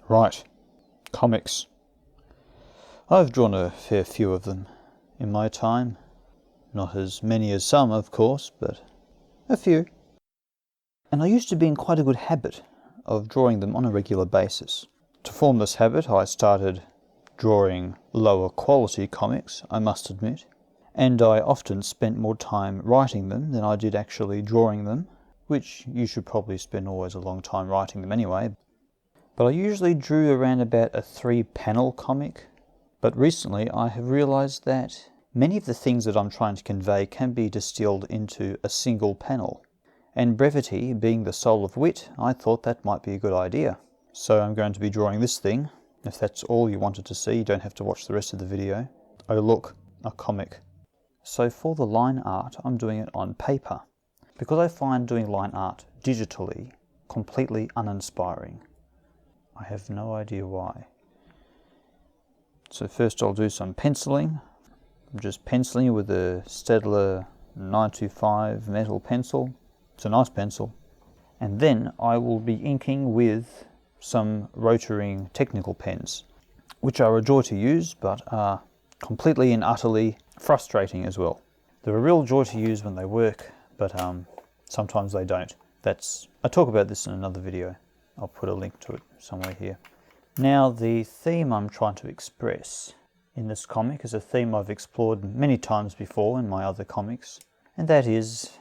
Right, comics. I've drawn a fair few of them in my time. Not as many as some, of course, but a few. And I used to be in quite a good habit of drawing them on a regular basis. To form this habit, I started drawing lower quality comics, I must admit, and I often spent more time writing them than I did actually drawing them, which you should probably spend always a long time writing them anyway. But I usually drew around about a 3-panel comic. But recently I have realised that many of the things that I'm trying to convey can be distilled into a single panel. And brevity being the soul of wit, I thought that might be a good idea. So I'm going to be drawing this thing. If that's all you wanted to see, you don't have to watch the rest of the video. Oh look, a comic. So for the line art, I'm doing it on paper, because I find doing line art digitally completely uninspiring. I have no idea why. So first I'll do some penciling. I'm just penciling with a Staedtler 925 metal pencil. It's a nice pencil. And then I will be inking with some rotoring technical pens, which are a joy to use, but are completely and utterly frustrating as well. They're a real joy to use when they work, but sometimes they don't. I talk about this in another video. I'll put a link to it somewhere here. Now, the theme I'm trying to express in this comic is a theme I've explored many times before in my other comics, and that is,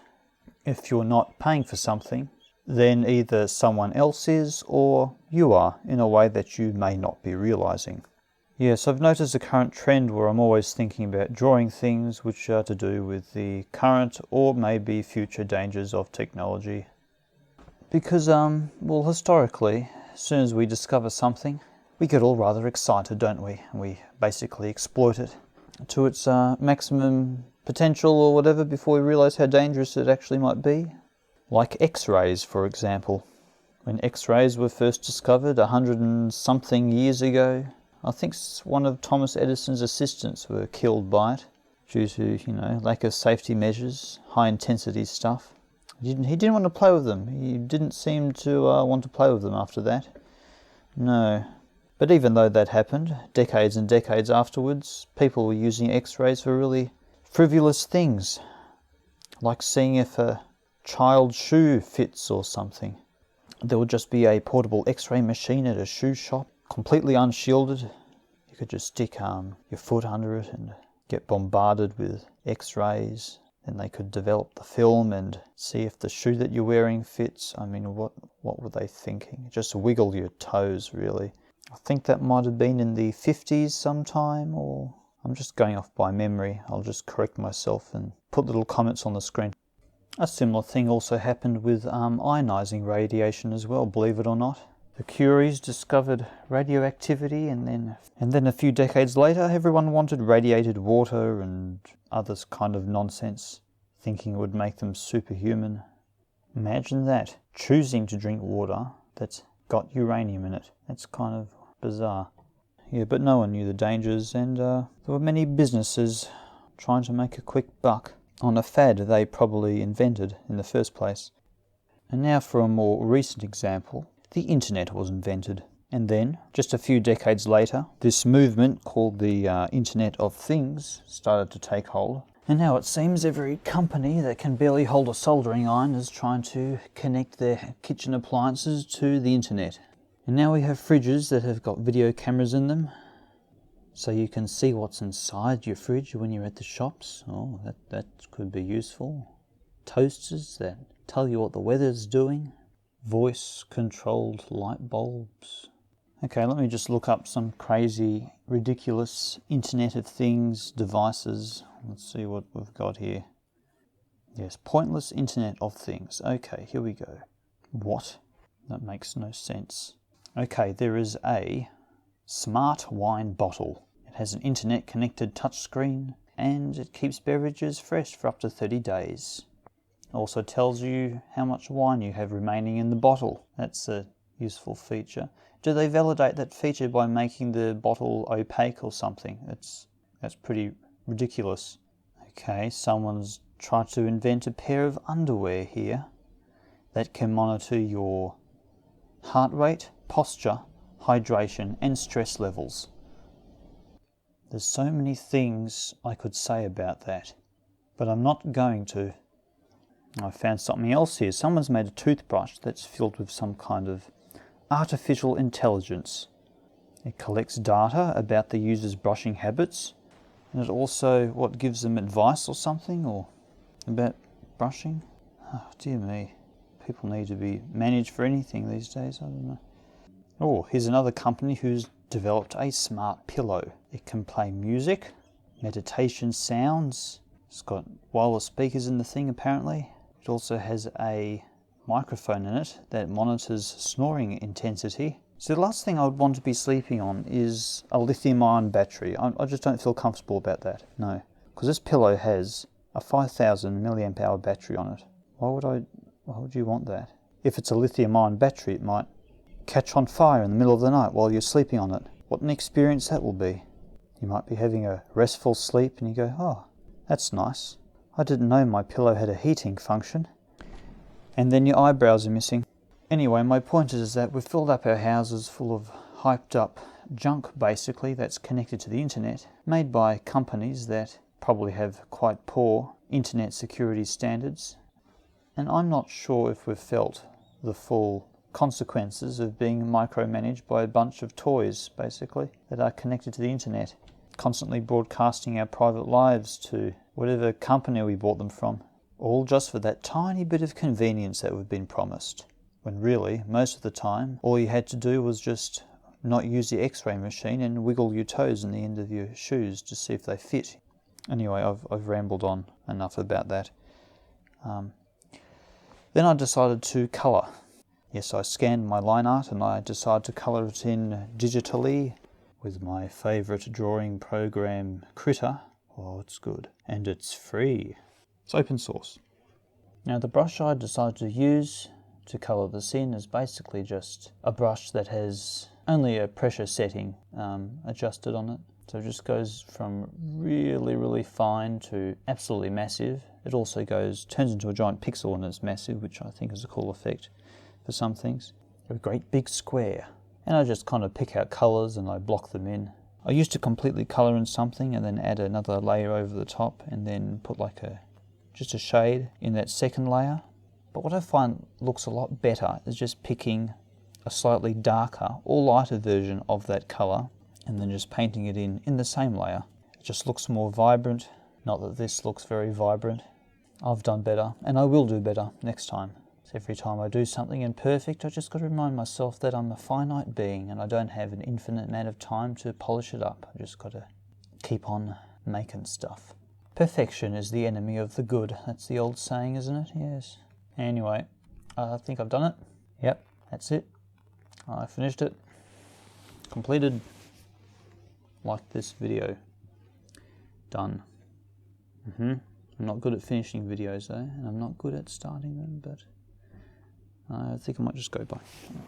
if you're not paying for something, then either someone else is or you are, in a way that you may not be realizing. Yes, I've noticed a current trend where I'm always thinking about drawing things which are to do with the current or maybe future dangers of technology. Because, well, historically, as soon as we discover something, we get all rather excited, don't we? And we basically exploit it to its maximum potential or whatever before we realize how dangerous it actually might be. Like X-rays, for example. When X-rays were first discovered 100 and something years ago, I think one of Thomas Edison's assistants were killed by it due to, lack of safety measures, high intensity stuff. He didn't want to play with them. He didn't seem to want to play with them after that. No. But even though that happened, decades and decades afterwards, people were using X-rays for really frivolous things, like seeing if a child's shoe fits or something. There would just be a portable X-ray machine at a shoe shop, completely unshielded. You could just stick your foot under it and get bombarded with X-rays. Then they could develop the film and see if the shoe that you're wearing fits. I mean, what were they thinking? Just wiggle your toes, really. I think that might have been in the 50s sometime, or I'm just going off by memory. I'll just correct myself and put little comments on the screen. A similar thing also happened with ionizing radiation as well, believe it or not. The Curies discovered radioactivity, and then a few decades later, everyone wanted radiated water and other kind of nonsense, thinking it would make them superhuman. Imagine that, choosing to drink water that's got uranium in it. That's kind of bizarre. Yeah, but no one knew the dangers, and there were many businesses trying to make a quick buck on a fad they probably invented in the first place. And now for a more recent example. The internet was invented, and then, just a few decades later, this movement called the Internet of Things started to take hold, and now it seems every company that can barely hold a soldering iron is trying to connect their kitchen appliances to the internet. And now we have fridges that have got video cameras in them, so you can see what's inside your fridge when you're at the shops. Oh, that could be useful. Toasters that tell you what the weather's doing. Voice-controlled light bulbs. Okay, let me just look up some crazy, ridiculous Internet of Things devices. Let's see what we've got here. Yes, pointless Internet of Things. Okay, here we go. What? That makes no sense. Okay, there is a smart wine bottle. It has an internet-connected touchscreen, and it keeps beverages fresh for up to 30 days. Also tells you how much wine you have remaining in the bottle. That's a useful feature. Do they validate that feature by making the bottle opaque or something? That's pretty ridiculous. Okay, someone's tried to invent a pair of underwear here that can monitor your heart rate, posture, hydration and stress levels. There's so many things I could say about that, but I'm not going to. I found something else here. Someone's made a toothbrush that's filled with some kind of artificial intelligence. It collects data about the user's brushing habits, and it also gives them advice or something or about brushing. Oh, dear me. People need to be managed for anything these days, I don't know. Oh, here's another company who's developed a smart pillow. It can play music, meditation sounds. It's got wireless speakers in the thing apparently. It also has a microphone in it that monitors snoring intensity. So the last thing I would want to be sleeping on is a lithium-ion battery. I just don't feel comfortable about that, no. Because this pillow has a 5,000 milliamp hour battery on it. Why would you want that? If it's a lithium-ion battery, it might catch on fire in the middle of the night while you're sleeping on it. What an experience that will be. You might be having a restful sleep and you go, oh, that's nice. I didn't know my pillow had a heating function. And then your eyebrows are missing. Anyway, my point is that we've filled up our houses full of hyped up junk, basically, that's connected to the internet, made by companies that probably have quite poor internet security standards. And I'm not sure if we've felt the full consequences of being micromanaged by a bunch of toys, basically, that are connected to the internet, constantly broadcasting our private lives to whatever company we bought them from, all just for that tiny bit of convenience that we've been promised. When really, most of the time, all you had to do was just not use the x-ray machine and wiggle your toes in the end of your shoes to see if they fit. Anyway, I've rambled on enough about that. Then I decided to colour. Yes, I scanned my line art and I decided to colour it in digitally with my favourite drawing program, Critter. Oh, it's good. And it's free. It's open source. Now the brush I decided to use to colour this in is basically just a brush that has only a pressure setting adjusted on it. So it just goes from really, really fine to absolutely massive. It also turns into a giant pixel when it's massive, which I think is a cool effect for some things. A great big square. And I just kind of pick out colours and I block them in. I used to completely colour in something and then add another layer over the top and then put just a shade in that second layer. But what I find looks a lot better is just picking a slightly darker or lighter version of that colour and then just painting it in the same layer. It just looks more vibrant. Not that this looks very vibrant. I've done better, and I will do better next time. So every time I do something imperfect, I just got to remind myself that I'm a finite being and I don't have an infinite amount of time to polish it up. I just got to keep on making stuff. Perfection is the enemy of the good. That's the old saying, isn't it? Yes. Anyway, I think I've done it. Yep, that's it. I finished it. Completed. Like this video. Done. I'm not good at finishing videos though, and I'm not good at starting them, but I think I might just go by.